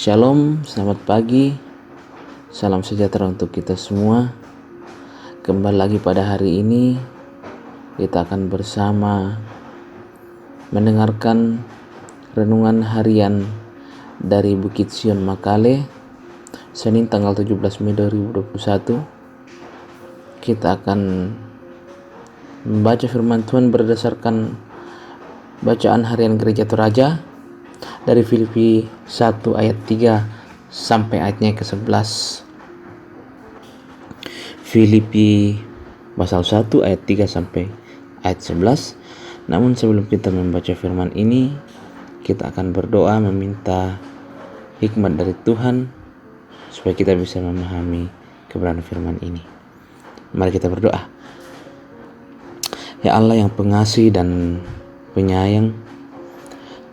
Shalom, selamat pagi, salam sejahtera untuk kita semua. Kembali lagi pada hari ini, kita akan bersama mendengarkan renungan harian dari Bukit Sion Makale, Senin tanggal 17 Mei 2021. Kita akan membaca firman Tuhan berdasarkan bacaan harian Gereja Toraja dari Filipi 1 ayat 3 sampai ayatnya ke-11. Filipi pasal 1 ayat 3 sampai ayat 11. Namun sebelum kita membaca firman ini, kita akan berdoa meminta hikmat dari Tuhan supaya kita bisa memahami kebenaran firman ini. Mari kita berdoa. Ya Allah yang pengasih dan penyayang,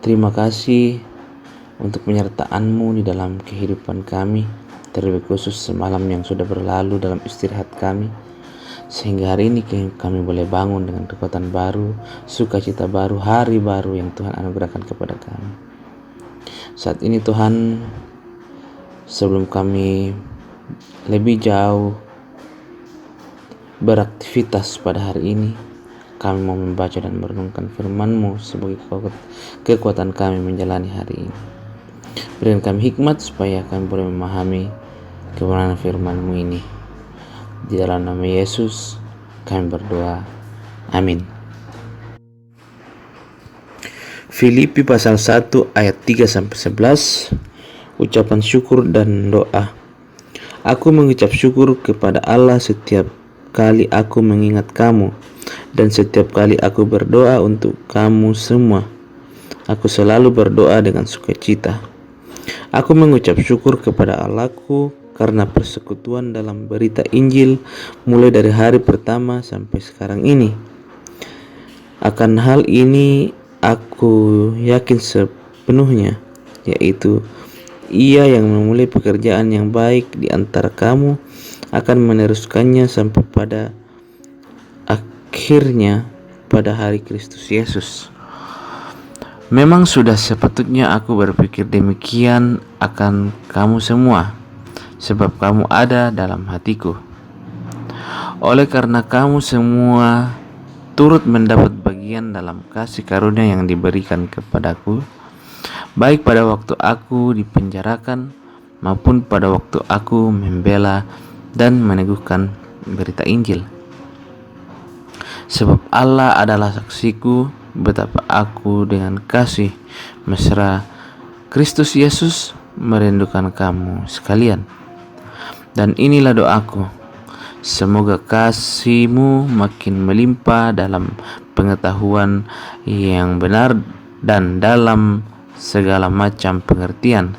terima kasih untuk penyertaan-Mu di dalam kehidupan kami, terlebih khusus semalam yang sudah berlalu dalam istirahat kami, sehingga hari ini kami boleh bangun dengan kekuatan baru, sukacita baru, hari baru yang Tuhan anugerahkan kepada kami. Saat ini Tuhan, sebelum kami lebih jauh beraktivitas pada hari ini, kami mau membaca dan merenungkan firman-Mu sebagai kekuatan kami menjalani hari ini. Berikan kami hikmat supaya kami boleh memahami kebenaran firman-Mu ini. Di dalam nama Yesus kami berdoa. Amin. Filipi pasal 1 ayat 3 sampai 11. Ucapan syukur dan doa. Aku mengucap syukur kepada Allah setiap kali aku mengingat kamu, dan setiap kali aku berdoa untuk kamu semua. Aku selalu berdoa dengan sukacita. Aku mengucap syukur kepada Allahku karena persekutuan dalam berita Injil mulai dari hari pertama sampai sekarang ini. Akan hal ini aku yakin sepenuhnya, yaitu Ia yang memulai pekerjaan yang baik di antara kamu akan meneruskannya sampai pada akhirnya pada hari Kristus Yesus. Memang sudah sepatutnya aku berpikir demikian akan kamu semua, sebab kamu ada dalam hatiku. Oleh karena kamu semua turut mendapat bagian dalam kasih karunia yang diberikan kepadaku, baik pada waktu aku dipenjarakan maupun pada waktu aku membela dan meneguhkan berita Injil. Sebab Allah adalah saksiku betapa aku dengan kasih mesra Kristus Yesus merindukan kamu sekalian. Dan inilah doaku, semoga kasih-Mu makin melimpah dalam pengetahuan yang benar dan dalam segala macam pengertian,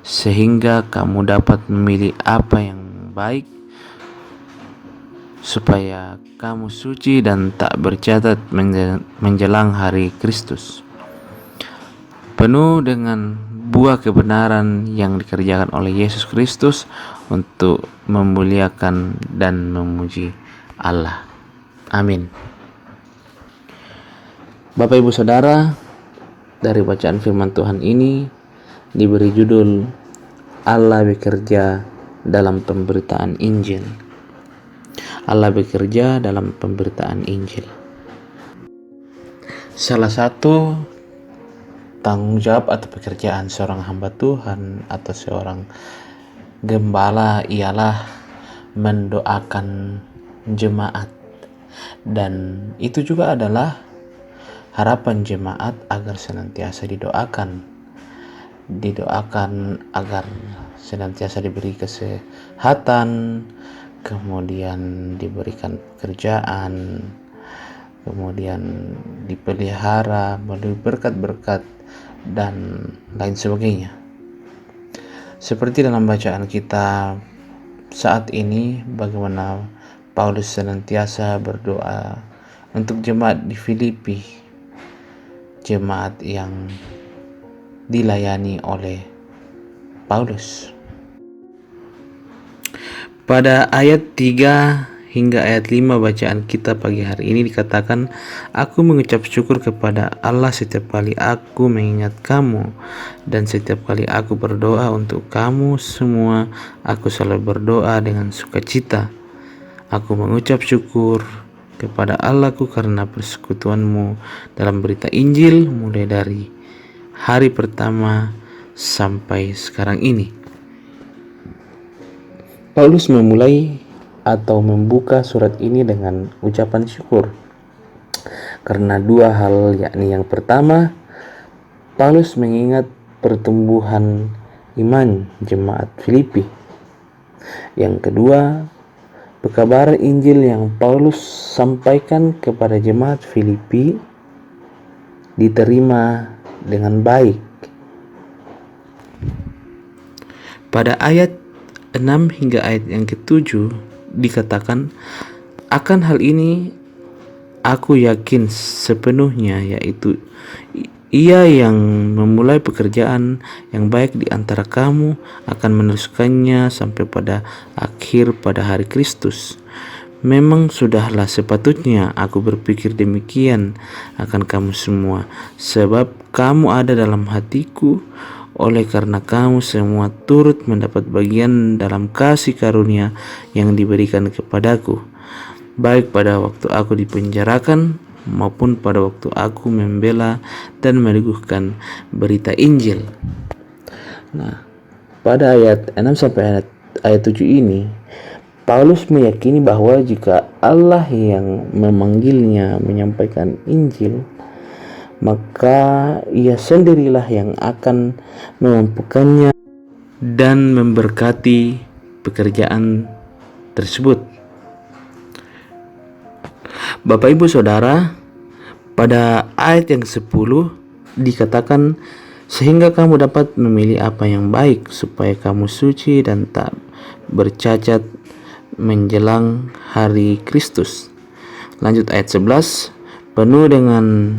sehingga kamu dapat memilih apa yang baik, supaya kamu suci dan tak bercacat menjelang hari Kristus, penuh dengan buah kebenaran yang dikerjakan oleh Yesus Kristus untuk memuliakan dan memuji Allah. Amin. Bapak Ibu Saudara, dari bacaan firman Tuhan ini diberi judul Allah bekerja dalam pemberitaan Injil. Allah bekerja dalam pemberitaan Injil. Salah satu tanggung jawab atau pekerjaan seorang hamba Tuhan atau seorang gembala ialah mendoakan jemaat, dan itu juga adalah harapan jemaat agar senantiasa didoakan agar senantiasa diberi kesehatan, kemudian diberikan pekerjaan, kemudian dipelihara melalui berkat-berkat dan lain sebagainya. Seperti dalam bacaan kita saat ini, bagaimana Paulus senantiasa berdoa untuk jemaat di Filipi, jemaat yang dilayani oleh Paulus. Pada ayat 3 hingga ayat 5 bacaan kita pagi hari ini dikatakan, aku mengucap syukur kepada Allah setiap kali aku mengingat kamu, dan setiap kali aku berdoa untuk kamu semua, aku selalu berdoa dengan sukacita. Aku mengucap syukur kepada Allahku karena persekutuanmu dalam berita Injil mulai dari hari pertama sampai sekarang ini. Paulus memulai atau membuka surat ini dengan ucapan syukur karena dua hal, yakni yang pertama, Paulus mengingat pertumbuhan iman jemaat Filipi. Yang kedua, pekabaran Injil yang Paulus sampaikan kepada jemaat Filipi diterima dengan baik. Pada ayat 6 hingga ayat yang ke-7 dikatakan, akan hal ini aku yakin sepenuhnya, yaitu Ia yang memulai pekerjaan yang baik di antara kamu akan meneruskannya sampai pada akhir pada hari Kristus. Memang sudahlah sepatutnya aku berpikir demikian akan kamu semua, sebab kamu ada dalam hatiku, oleh karena kamu semua turut mendapat bagian dalam kasih karunia yang diberikan kepadaku, baik pada waktu aku dipenjarakan maupun pada waktu aku membela dan meneguhkan berita Injil. Nah, pada ayat 6 sampai ayat 7 ini, Paulus meyakini bahwa jika Allah yang memanggilnya menyampaikan Injil, maka Ia sendirilah yang akan memampukannya dan memberkati pekerjaan tersebut. Bapak Ibu Saudara, pada ayat yang 10 dikatakan, sehingga kamu dapat memilih apa yang baik, supaya kamu suci dan tak bercacat menjelang hari Kristus. Lanjut ayat 11, penuh dengan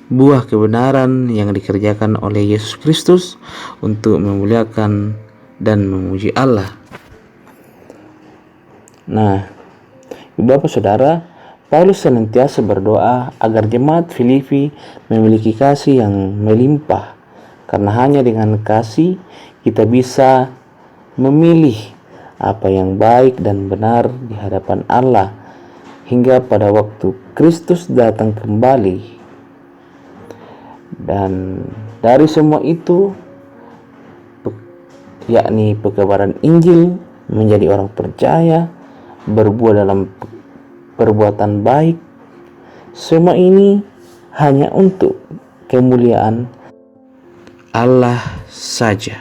buah kebenaran yang dikerjakan oleh Yesus Kristus untuk memuliakan dan memuji Allah. Nah, Bapak Saudara, Paulus senantiasa berdoa agar jemaat Filipi memiliki kasih yang melimpah, karena hanya dengan kasih kita bisa memilih apa yang baik dan benar di hadapan Allah hingga pada waktu Kristus datang kembali. Dan dari semua itu, yakni pekabaran Injil, menjadi orang percaya, berbuat dalam perbuatan baik, semua ini hanya untuk kemuliaan Allah saja.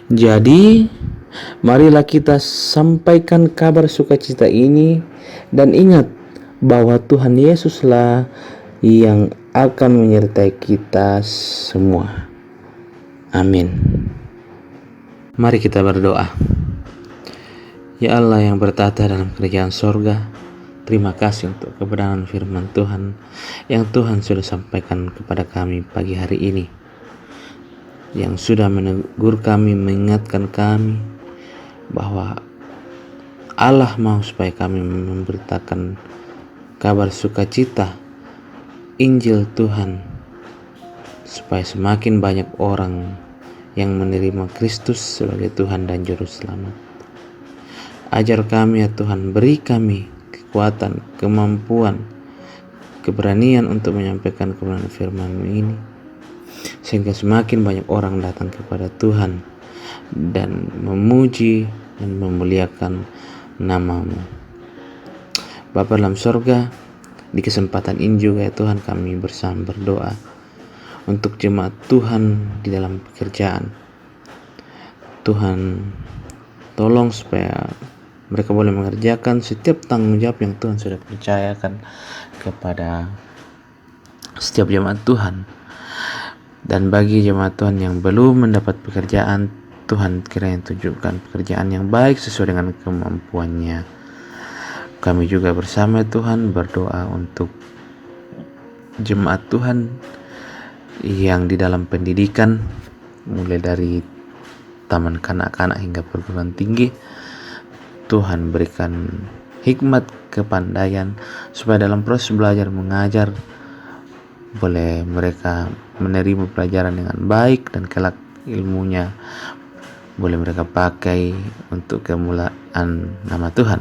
Jadi, marilah kita sampaikan kabar sukacita ini dan ingat bahwa Tuhan Yesuslah yang akan menyertai kita semua. Amin. Mari kita berdoa. Ya Allah yang bertata dalam kerajaan sorga, terima kasih untuk kebenaran firman Tuhan yang Tuhan sudah sampaikan kepada kami pagi hari ini, yang sudah menegur kami, mengingatkan kami bahwa Allah mau supaya kami memberitakan kabar sukacita Injil Tuhan, supaya semakin banyak orang yang menerima Kristus sebagai Tuhan dan Juru Selamat. Ajar kami ya Tuhan, beri kami kekuatan, kemampuan, keberanian untuk menyampaikan kebenaran firman-Mu ini, sehingga semakin banyak orang datang kepada Tuhan dan memuji dan memuliakan nama-Mu. Bapa dalam sorga, di kesempatan ini juga ya Tuhan, kami bersama berdoa untuk jemaat Tuhan di dalam pekerjaan. Tuhan, tolong supaya mereka boleh mengerjakan setiap tanggung jawab yang Tuhan sudah percayakan kepada setiap jemaat Tuhan. Dan bagi jemaat Tuhan yang belum mendapat pekerjaan, Tuhan kiranya tunjukkan pekerjaan yang baik sesuai dengan kemampuannya. Kami juga bersama Tuhan berdoa untuk jemaat Tuhan yang di dalam pendidikan, mulai dari taman kanak-kanak hingga perguruan tinggi. Tuhan berikan hikmat, kepandaian, supaya dalam proses belajar mengajar boleh mereka menerima pelajaran dengan baik, dan kelak ilmunya boleh mereka pakai untuk kemuliaan nama Tuhan.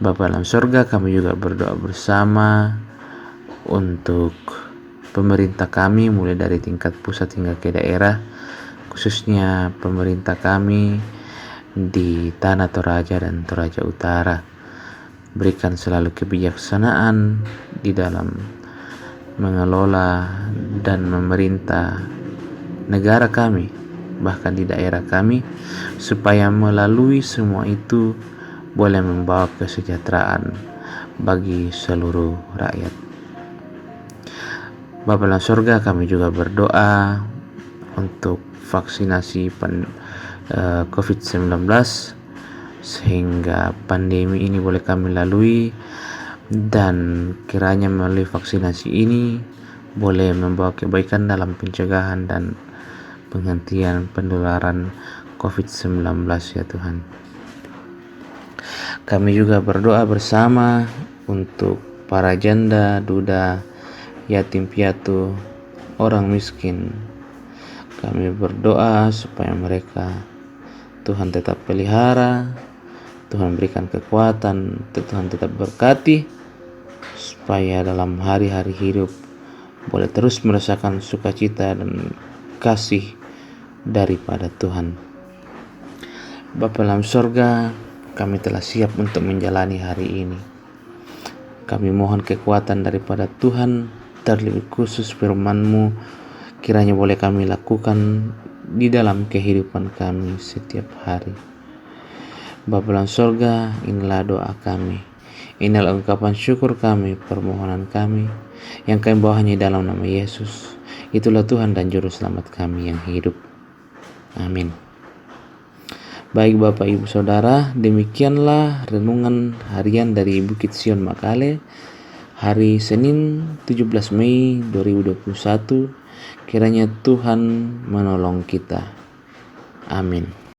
Bapa dalam surga, kami juga berdoa bersama untuk pemerintah kami, mulai dari tingkat pusat hingga ke daerah, khususnya pemerintah kami di Tanah Toraja dan Toraja Utara. Berikan selalu kebijaksanaan di dalam mengelola dan memerintah negara kami, bahkan di daerah kami, supaya melalui semua itu boleh membawa kesejahteraan bagi seluruh rakyat. Bapa dalam surga, kami juga berdoa untuk vaksinasi COVID-19, sehingga pandemi ini boleh kami lalui, dan kiranya melalui vaksinasi ini boleh membawa kebaikan dalam pencegahan dan penghentian penularan COVID-19 ya Tuhan. Kami juga berdoa bersama untuk para janda, duda, yatim piatu, orang miskin. Kami berdoa supaya mereka Tuhan tetap pelihara, Tuhan berikan kekuatan, Tuhan tetap berkati, supaya dalam hari-hari hidup boleh terus merasakan sukacita dan kasih daripada Tuhan. Bapa dalam surga, kami telah siap untuk menjalani hari ini. Kami mohon kekuatan daripada Tuhan, terlebih khusus firman-Mu, kiranya boleh kami lakukan di dalam kehidupan kami setiap hari. Bapa dalam surga, inilah doa kami, inilah ungkapan syukur kami, permohonan kami yang kami bawa hanya dalam nama Yesus. Itulah Tuhan dan Juru Selamat kami yang hidup. Amin. Baik Bapak Ibu Saudara, demikianlah renungan harian dari Bukit Sion Makale, hari Senin 17 Mei 2021. Kiranya Tuhan menolong kita. Amin.